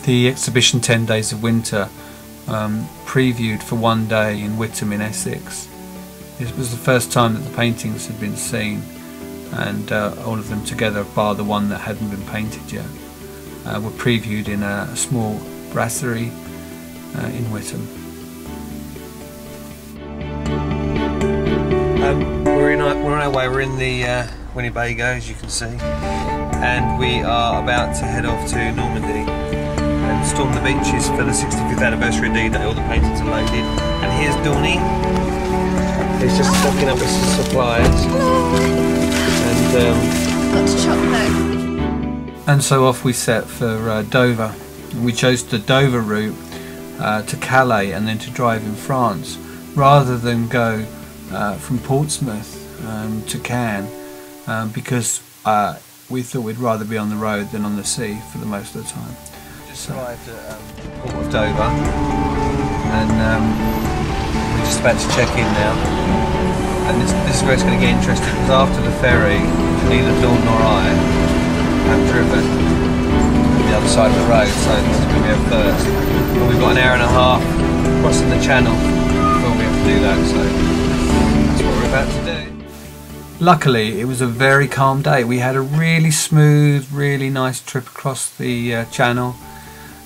the exhibition 10 Days of Winter previewed for one day in Witham in Essex. It was the first time that the paintings had been seen, and all of them together, bar the one that hadn't been painted yet, were previewed in a small brasserie in Witham. We're on our way. We're in the Winnebago, as you can see, and we are about to head off to Normandy and storm the beaches for the 65th anniversary of D-Day. All the paintings are loaded, and here's Donnie. He's just stocking up with some supplies. And got chocolate. And so off we set for Dover. We chose the Dover route to Calais and then to drive in France, rather than go from Portsmouth to Cannes, because we thought we'd rather be on the road than on the sea for the most of the time. Just arrived at Port of Dover, and we're just about to check in now. And this is where it's going to get interesting, because after the ferry, neither Dawn nor I have driven the other side of the road, so this is going to be our first. But we've got an hour and a half crossing the channel before we have to do that, so that's what we're about to do. Luckily, it was a very calm day. We had a really smooth, really nice trip across the channel,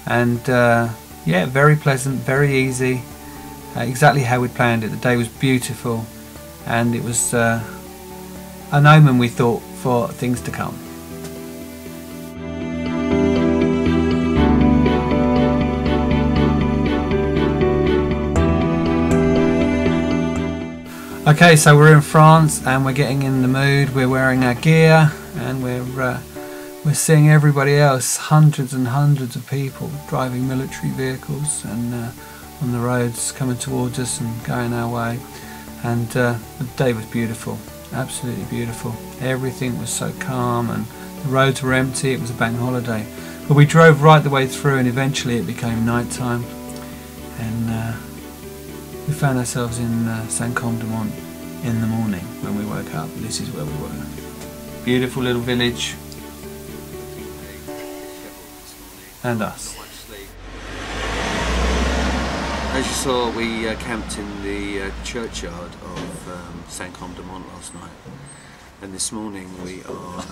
and yeah, very pleasant, very easy, exactly how we planned it. The day was beautiful, and it was an omen, we thought, for things to come. Okay, so we're in France and we're getting in the mood. We're wearing our gear and we're seeing everybody else, hundreds and hundreds of people driving military vehicles and on the roads coming towards us and going our way. And the day was beautiful, absolutely beautiful. Everything was so calm and the roads were empty. It was a bank holiday. But we drove right the way through, and eventually it became night time, and we found ourselves in Saint-Combe-de-Mont in the morning when we woke up. This is where we were. Beautiful little village. And us. As you saw, we camped in the churchyard of Saint-Combe-de-Mont last night, and this morning we are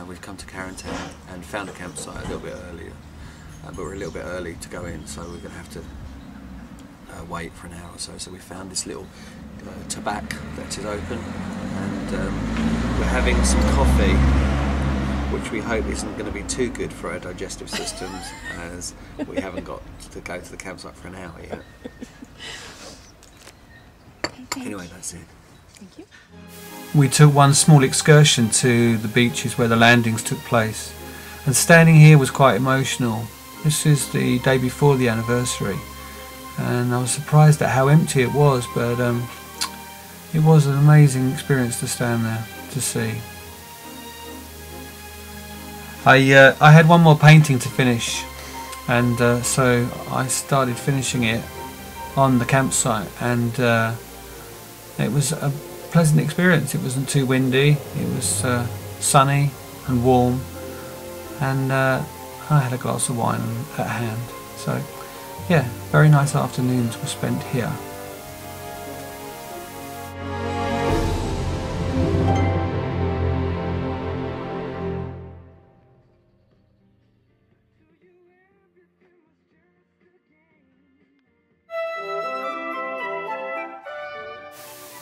we've come to Quarantine and found a campsite a little bit earlier, but we're a little bit early to go in, so we're going to have to wait for an hour or so. So we found this little tabac that is open, and we're having some coffee, which we hope isn't going to be too good for our digestive systems, as we haven't got to go to the campsite for an hour yet. Anyway, that's it. Thank you. We took one small excursion to the beaches where the landings took place, and standing here was quite emotional. This is the day before the anniversary, and I was surprised at how empty it was, but it was an amazing experience to stand there to see. I had one more painting to finish, and so I started finishing it on the campsite, and it was a pleasant experience. It wasn't too windy, it was sunny and warm, and I had a glass of wine at hand. So yeah, very nice afternoons were spent here.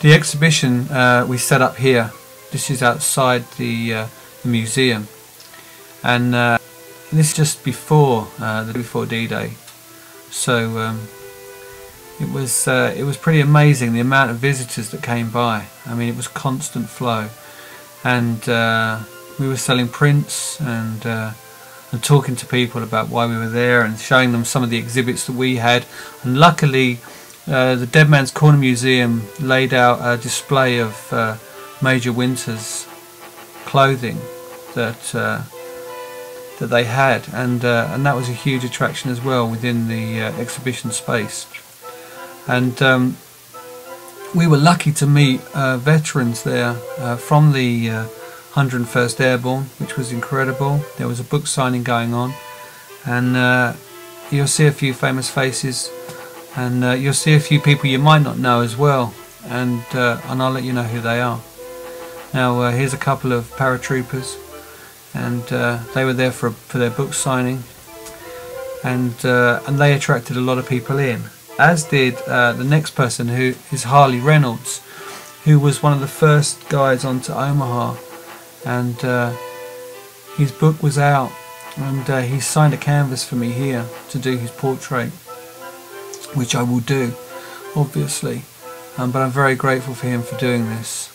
The exhibition we set up here. This is outside the museum, and this is just before before D-Day. So it was pretty amazing, the amount of visitors that came by. I mean, it was constant flow, and we were selling prints and talking to people about why we were there and showing them some of the exhibits that we had. And luckily, the Dead Man's Corner Museum laid out a display of Major Winter's clothing that they had, and that was a huge attraction as well within the exhibition space. And we were lucky to meet veterans there from the 101st Airborne, which was incredible. There was a book signing going on, and you'll see a few famous faces, and you'll see a few people you might not know as well, and I'll let you know who they are. Now here's a couple of paratroopers, and they were there for their book signing, and they attracted a lot of people in, as did the next person, who is Harley Reynolds, who was one of the first guys onto Omaha, and his book was out, and he signed a canvas for me here to do his portrait, which I will do, obviously, but I'm very grateful for him for doing this.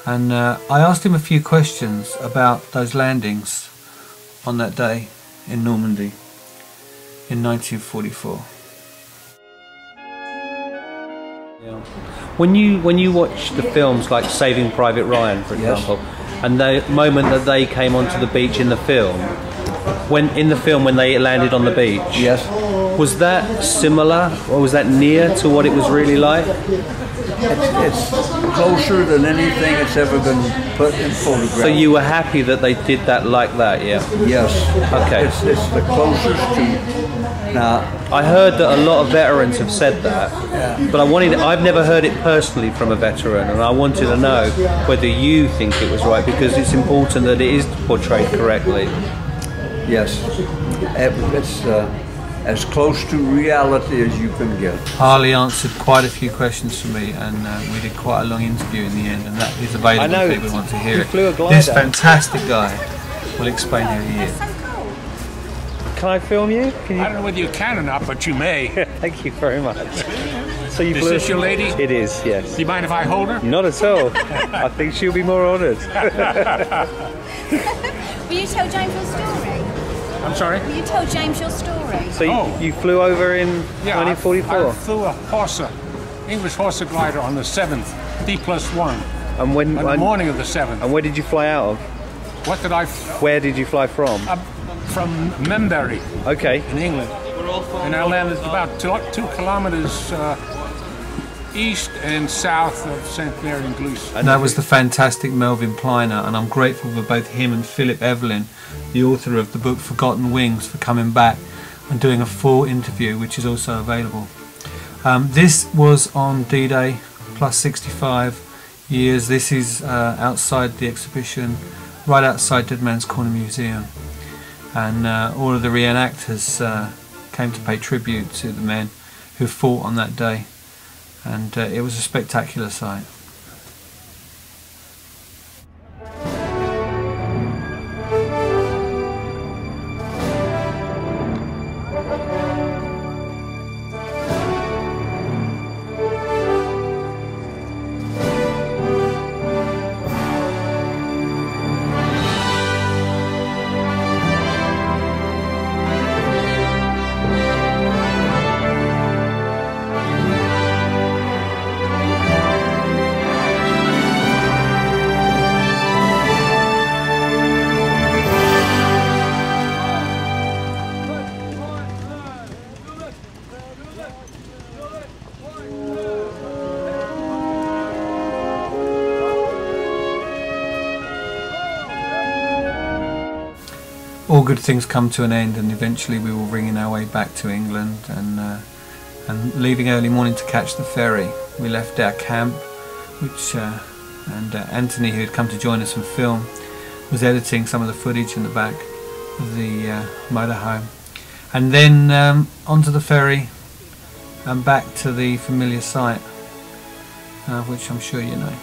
And I asked him a few questions about those landings on that day in Normandy in 1944. When you watch the films like Saving Private Ryan, for example, and the moment that they came onto the beach in the film, when they landed on the beach, was that similar, or was that near to what it was really like? It's closer than anything that's ever been put in photograph. So you were happy that they did that like that, yeah? Yes. Okay. It's the closest to. Now, I heard that a lot of veterans have said that, but I've never heard it personally from a veteran, and I wanted to know whether you think it was right, because it's important that it is portrayed correctly. yes, it's as close to reality as you can get. Harley answered quite a few questions for me, and we did quite a long interview in the end, and that is available if people want to hear it. This fantastic guy will explain who he is. Can I film you? I don't know whether you can or not, but you may. Thank you very much. So you Is this your lady? It is, yes. Do you mind if I hold her? Not at all. I think she'll be more honoured. Will you tell James your story? I'm sorry? Will you tell James your story? So you flew over in 1944? I flew a Horsa, English Horsa glider on the 7th, D+1. And when? On the morning of the 7th. And where did you fly out of? What did I? Where did you fly from? From Membury. Okay. In England. And I landed about 2 kilometers east and south of St. Mary and Glees. And that was the fantastic Melvin Pliner, and I'm grateful for both him and Philip Evelyn, the author of the book Forgotten Wings, for coming back and doing a full interview, which is also available. This was on D-Day, plus 65 years. This is outside the exhibition, right outside Dead Man's Corner Museum, and all of the reenactors came to pay tribute to the men who fought on that day, and it was a spectacular sight. All good things come to an end, and eventually we were ringing our way back to England, and leaving early morning to catch the ferry. We left our camp, which and Anthony, who had come to join us and film, was editing some of the footage in the back of the motorhome, and then onto the ferry and back to the familiar site, which I'm sure you know.